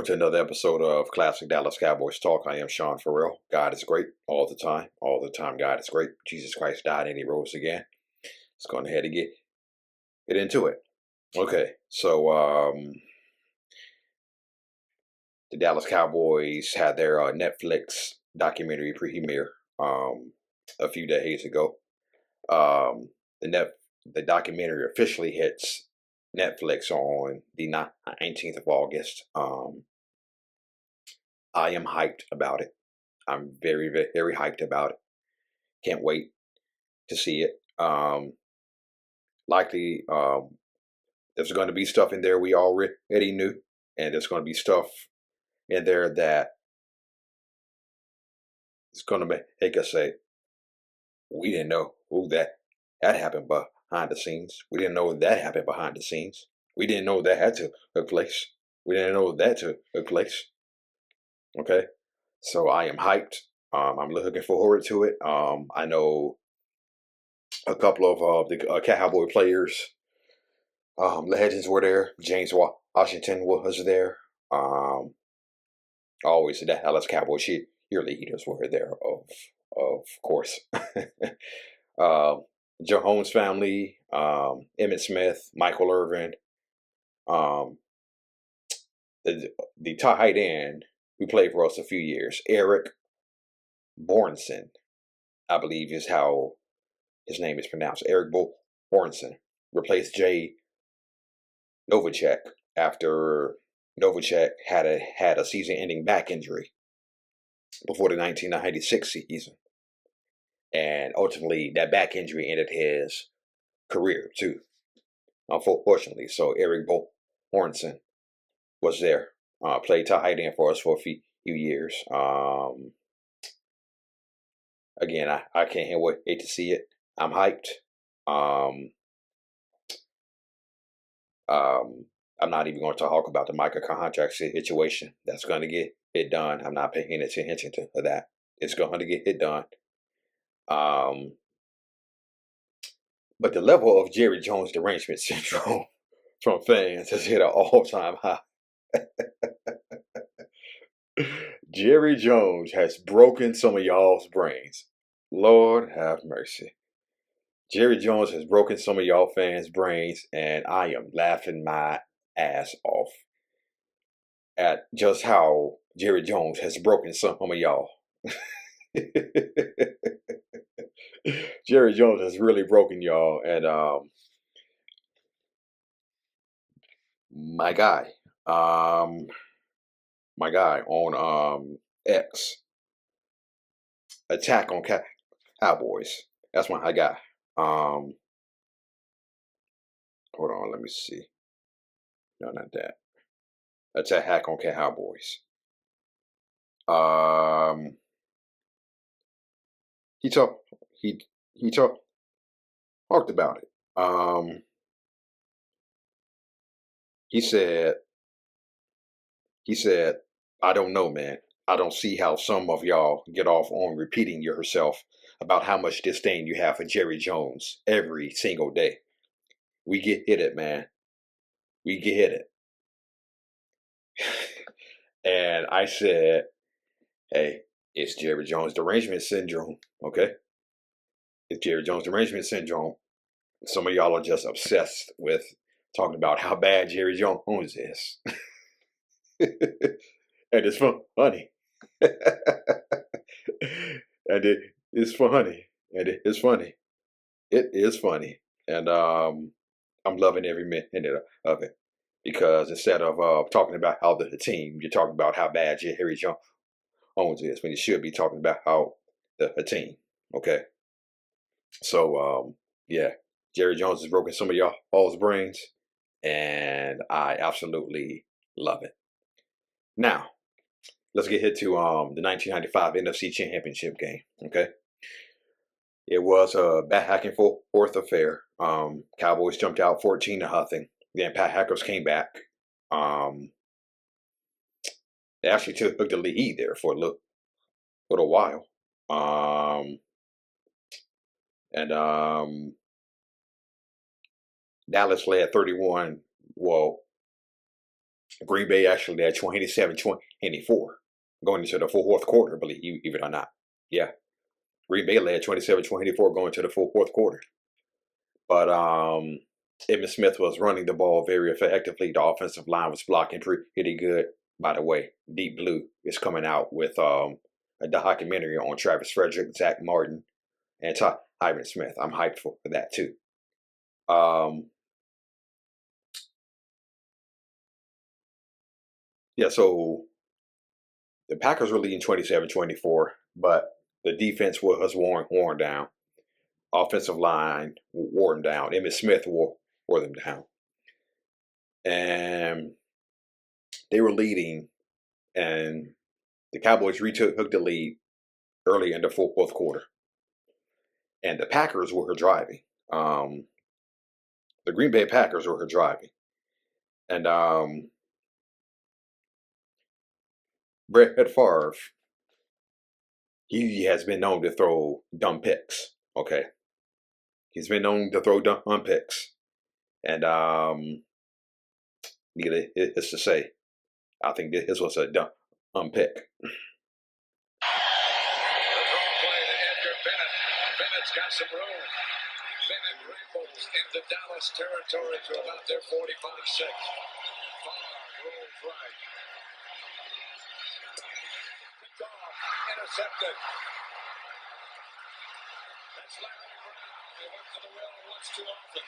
Welcome to another episode of Classic Dallas Cowboys Talk. I am Sean Farrell. God is great all the time. All the time, God is great. Jesus Christ died and he rose again. Let's go ahead and get into it. Okay, so the Dallas Cowboys had their Netflix documentary premiere a few days ago. The documentary officially hits Netflix on the 19th of August. I am hyped about it. I'm very, very, very hyped about it. Can't wait to see it. Likely, there's going to be stuff in there we already knew, and there's going to be stuff in there that is going to make us say, we didn't know who that happened behind the scenes. We didn't know that happened behind the scenes. We didn't know that had to took place. We didn't know that took place. Okay, so I am hyped. I'm looking forward to it. I know a couple of the Cowboy players, legends were there. James Washington was there. Always the Dallas Cowboy cheerleaders were there, of course. Jones family, Emmitt Smith, Michael Irvin, the tight end who played for us a few years, Eric Bornson, I believe is how his name is pronounced. Eric Bornson replaced Jay Novacek after Novacek had a season-ending back injury before the 1996 season, and ultimately that back injury ended his career too, unfortunately. So Eric Bornson was there, played tight end for us for a few years. Again, I can't wait to see it. I'm hyped. I'm not even going to talk about the Micah contract situation. That's going to get it done. I'm not paying attention to that. It's going to get it done. But the level of Jerry Jones derangement syndrome from fans has hit an all-time high. Jerry Jones has broken some of y'all's brains. Lord have mercy. Jerry Jones has broken some of y'all fans' brains, and I am laughing my ass off at just how Jerry Jones has broken some of y'all. Jerry Jones has really broken y'all, and my guy on X, attack on Cowboys. That's my guy. Hold on, let me see. No, not that. Attack on Cowboys. He talked about it. He said, I don't know, man. I don't see how some of y'all get off on repeating yourself about how much disdain you have for Jerry Jones every single day. We get it, man. We get it. And I said, hey, it's Jerry Jones derangement syndrome, okay? It's Jerry Jones derangement syndrome. Some of y'all are just obsessed with talking about how bad Jerry Jones is. And it's funny. And it is funny. And it is funny. It is funny. And I'm loving every minute of it. Because instead of talking about how the team, you're talking about how bad Jerry Jones is, when you should be talking about how the team. Okay. So yeah, Jerry Jones has broken some of y'all's brains, and I absolutely love it. Now, let's get hit to the 1995 NFC Championship game. Okay, it was a back and forth affair. Cowboys jumped out 14-0. Then Pat Hackers came back. They actually took the lead there for a little while. And Dallas led 31. Well, Green Bay actually led 27-24 going into the fourth quarter, believe it or not. Yeah, Green Bay led 27-24 going to the fourth quarter. But Emmitt Smith was running the ball very effectively. The offensive line was blocking pretty good. By the way, Deep Blue is coming out with a documentary on Travis Frederick, Zach Martin, and Tyron Smith. I'm hyped for that too. Yeah, so the Packers were leading 27-24, but the defense was worn down. Offensive line wore them down. Emmitt Smith wore them down. And they were leading, and the Cowboys retook the lead early in the fourth quarter. And the Packers were driving. The Green Bay Packers were driving. And Brett Favre, he has been known to throw dumb picks. Okay. He's been known to throw dumb picks. And needless to say, I think this was a dumb pick. The draw play to Edgar Bennett. Bennett's got some room. Bennett ripples into Dallas territory to about their 45-6. Favre rolls right. Picked off. Intercepted. That's Larry Brown. They went to the well once too often.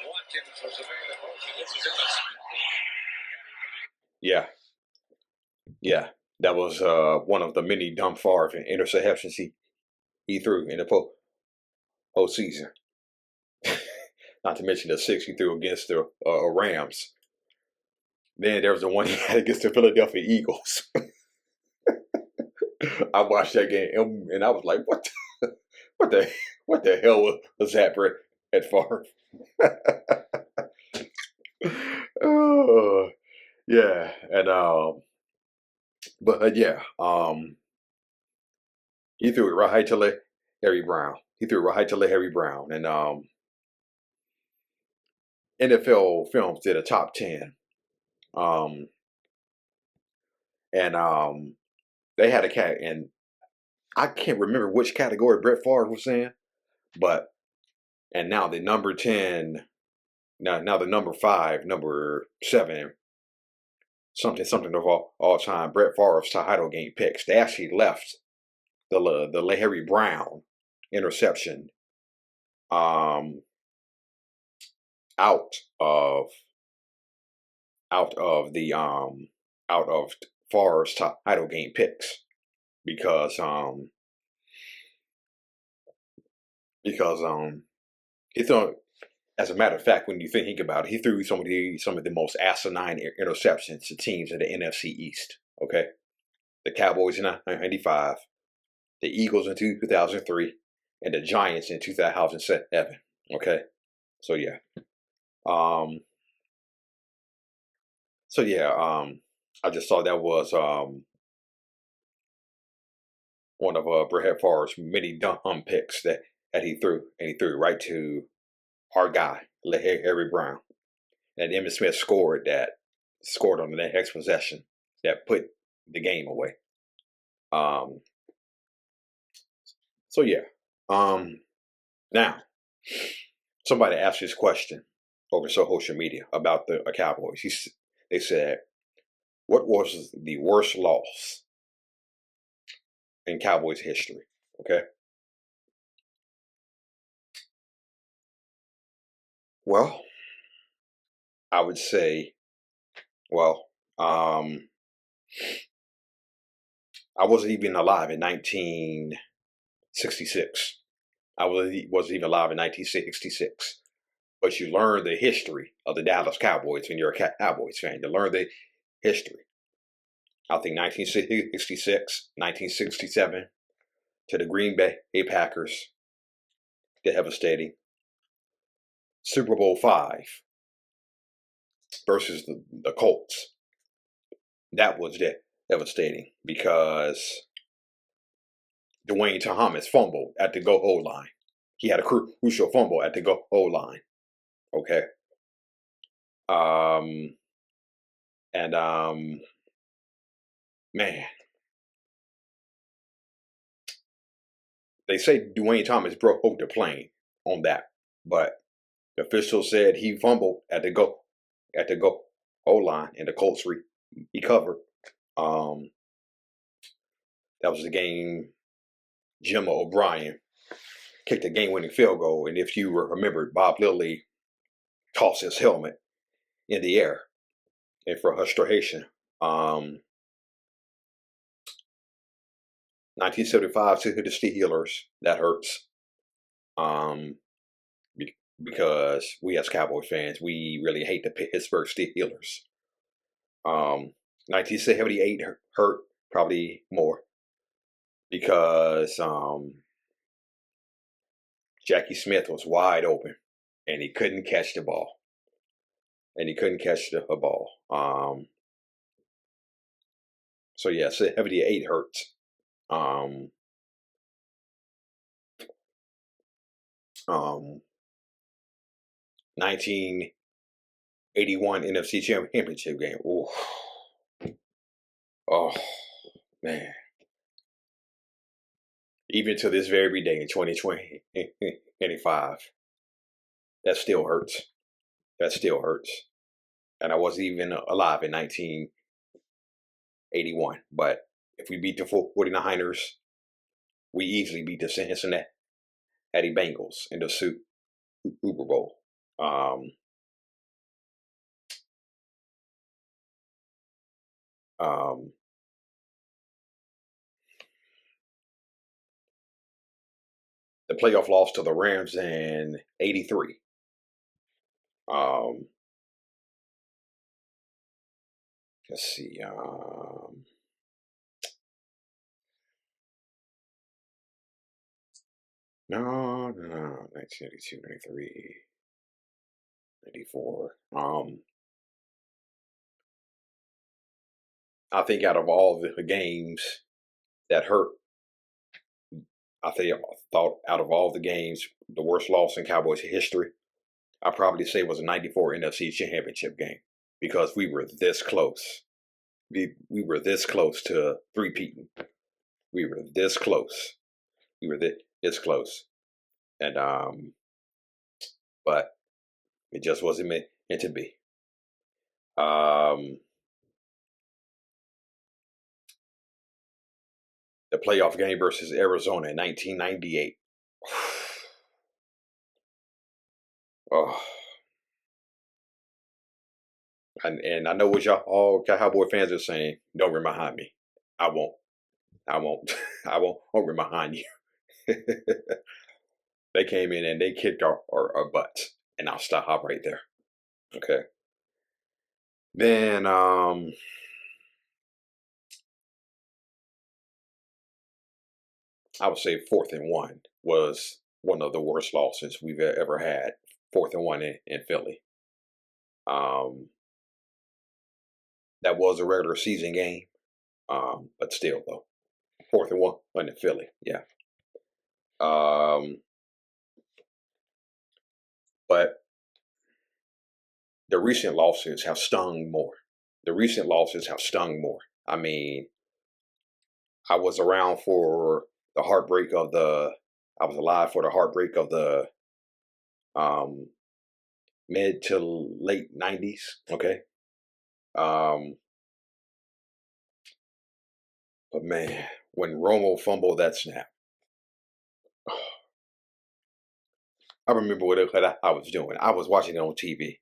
Watkins was the man in motion. This is in the... Yeah. That was one of the many dumb Favre interceptions he threw in the postseason. Not to mention the 6 he threw against the Rams. Then there was the one he had against the Philadelphia Eagles. I watched that game and I was like, what the hell was that, Brett Favre? Oh, yeah, and he threw it right to Harry Brown. And NFL Films did a top 10. They had a cat, and I can't remember which category Brett Favre was in, and now the number 10, now the number 5, number 7, something of all time, Brett Favre's title game picks. They actually left the Harry Brown interception out of Favre's title game picks because he threw. As a matter of fact, when you think about it, he threw some of the most asinine interceptions to teams in the NFC East. Okay, the Cowboys in '95, the Eagles in 2003, and the Giants in 2007. Okay, so yeah, I just thought that was one of Brett Favre's many dumb picks that he threw, and he threw right to our guy, Harry Brown. And Emmitt Smith scored on the next possession that put the game away. Now, somebody asked this question over social media about the Cowboys. They said, what was the worst loss in Cowboys history? Okay. Well, I would say, I wasn't even alive in 1966. I wasn't even alive in 1966. But you learn the history of the Dallas Cowboys when you're a Cowboys fan. You learn the history. I think 1966, 1967, to the Green Bay Packers, devastating. Super Bowl V versus the Colts. That was devastating because Dwayne Thomas fumbled at the goal line. He had a crucial fumble at the goal line. Okay. And man, they say Dwayne Thomas broke the plane on that, but the official said he fumbled at the goal line, and the Colts recovered. Um, that was the game. Jim O'Brien kicked a game-winning field goal, and if you remember, Bob Lilly tossed his helmet in the air in frustration. 1975 to the Steelers, that hurts. Because we as Cowboy fans, we really hate the Pittsburgh Steelers. 1978 hurt probably more because Jackie Smith was wide open and he couldn't catch the ball. So yeah, 78 hurts. 1981 NFC Championship game. Ooh. Oh man. Even to this very day in 2025, that still hurts. And I wasn't even alive in 1981. But if we beat the 49ers, we easily beat the Cincinnati Bengals in the Super Bowl. The playoff loss to the Rams in '83. Let's see. No, 1982, 93, 94. I think out of all the games that hurt, thought out of all the games, the worst loss in Cowboys history, I probably say was a '94 NFC Championship game because we were this close. We were this close to three-peating. We were this close. This close. And but it just wasn't meant to be. The playoff game versus Arizona in 1998. Oh. And I know what y'all all Cowboy fans are saying. Don't remind me. I won't. I won't remind you. They came in and they kicked our butts. And I'll stop right there. Okay. Then I would say 4th and 1 was one of the worst losses we've ever had. 4th and 1 in Philly. That was a regular season game. But still though. 4th and 1 in Philly. Yeah. But the recent losses have stung more. I mean, I was around for the heartbreak of I was alive for the heartbreak of the mid to late 90s. Okay. But man, when Romo fumbled that snap, I remember what I was doing. I was watching it on TV.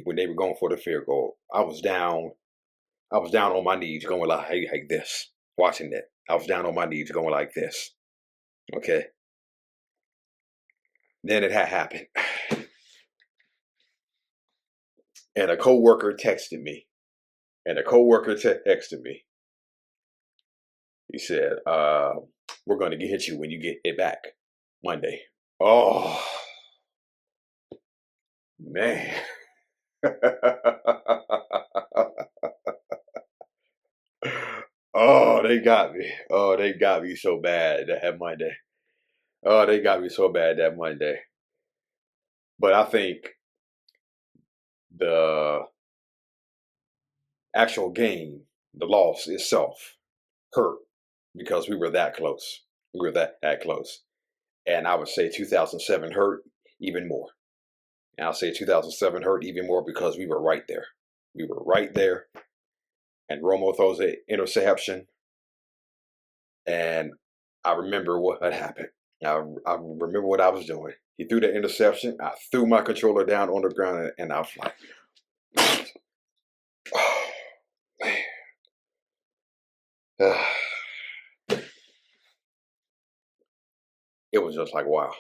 When they were going for the field goal. I was down on my knees going like this, watching it. I was down on my knees going like this. Okay. Then it had happened. And a coworker texted me. He said, we're going to hit you when you get it back Monday. Oh, man. Oh, they got me. Oh, they got me so bad that Monday. Oh, they got me so bad that Monday. But I think the actual game, the loss itself, hurt because we were that close. We were that close. And I would say 2007 hurt even more. And I'll say 2007 hurt even more because we were right there. We were right there. And Romo throws an interception. And I remember what had happened. I remember what I was doing. He threw the interception. I threw my controller down on the ground, and I was like, oh, man. It was just like, wow.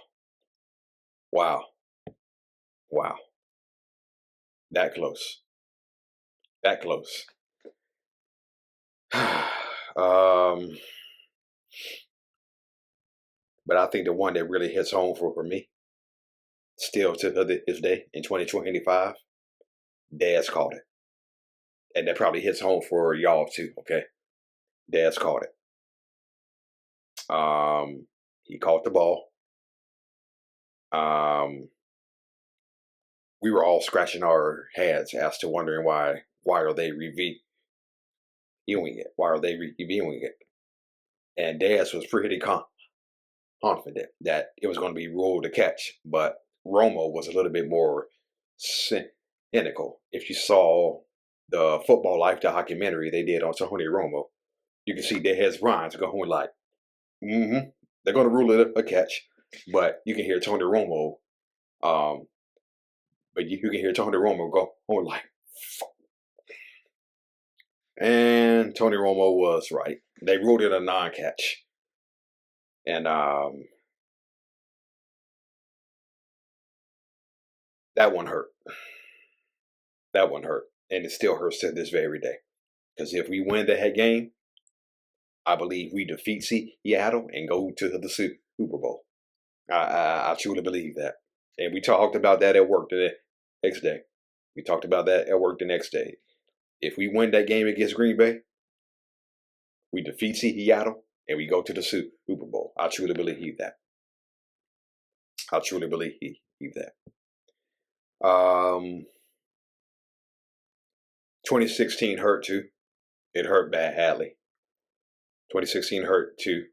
Wow. Wow. That close. That close. But I think the one that really hits home for me, still to this day in 2025, Dad's called it. And that probably hits home for y'all too, okay? Dad's called it. He caught the ball. We were all scratching our heads as to wondering why are they reviewing it? Why are they reviewing it? And Dad's was pretty confident that it was going to be ruled a catch, but Romo was a little bit more cynical. If you saw the Football Life documentary they did on Tony Romo, you can see Dad's Ryan's going like, they're going to rule it a catch, but you can hear Tony Romo, going like, fuck. And Tony Romo was right. They ruled it a non-catch. And that one hurt. That one hurt. And it still hurts to this very day. Because if we win the head game, I believe we defeat Seattle and go to the Super Bowl. I truly believe that. And we talked about that at work the next day. If we win that game against Green Bay, we defeat Seattle and we go to the Super Bowl. I truly believe that. 2016 hurt too. It hurt badly. 2016 hurt too.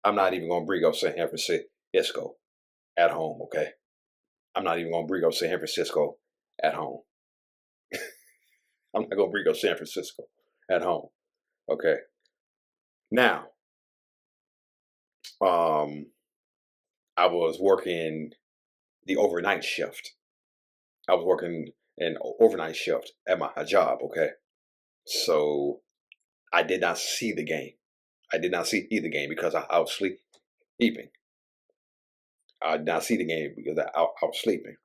I'm not even going to bring up San Francisco at home, okay? I'm not even going to bring up San Francisco at home. I'm not going to bring up San Francisco at home, okay? Now, I was working the overnight shift. I was working an overnight shift at my job, okay? So I did not see the game. Because I was sleeping. I did not see the game because I was sleeping.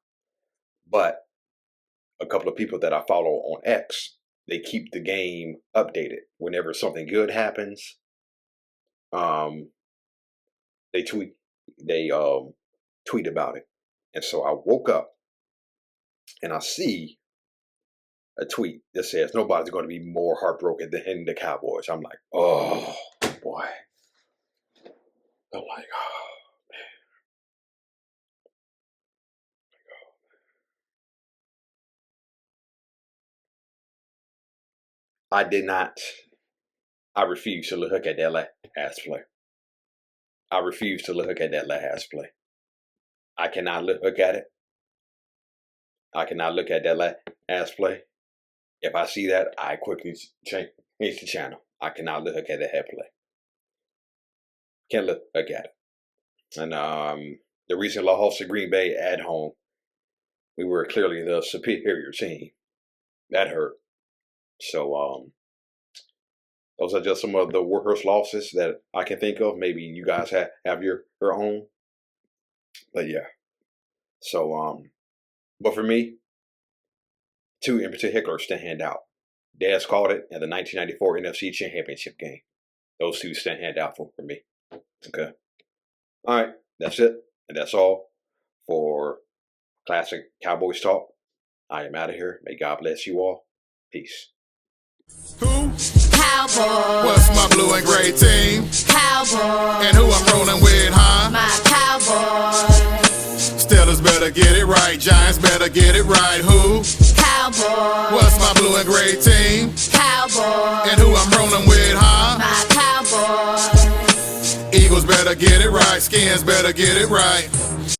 But a couple of people that I follow on X, they keep the game updated. Whenever something good happens, they tweet about it. And so I woke up and I see a tweet that says nobody's going to be more heartbroken than the Cowboys. I'm like, oh boy. I'm like, oh man. I refuse to look at that last play. I cannot look at it. I cannot look at that last play. If I see that, I quickly change the channel. I cannot look at that head play. Can't look at it. And the recent loss to Green Bay at home, we were clearly the superior team. That hurt. So those are just some of the worst losses that I can think of. Maybe you guys have your own. But yeah. So but for me, two in particular stand out. Dad's called it in the 1994 NFC Championship game. Those two stand out for me. Okay. All right. That's it. And that's all for Classic Cowboys Talk. I am out of here. May God bless you all. Peace. Who? Cowboys. What's my blue and gray team? Cowboys. And who I'm rolling with, huh? My Cowboys. better get it right. Giants better get it right. Who? Cowboys. What's my blue and gray team? Cowboys. And who I'm rolling with, huh? My Cowboys. Eagles better get it right. Skins better get it right.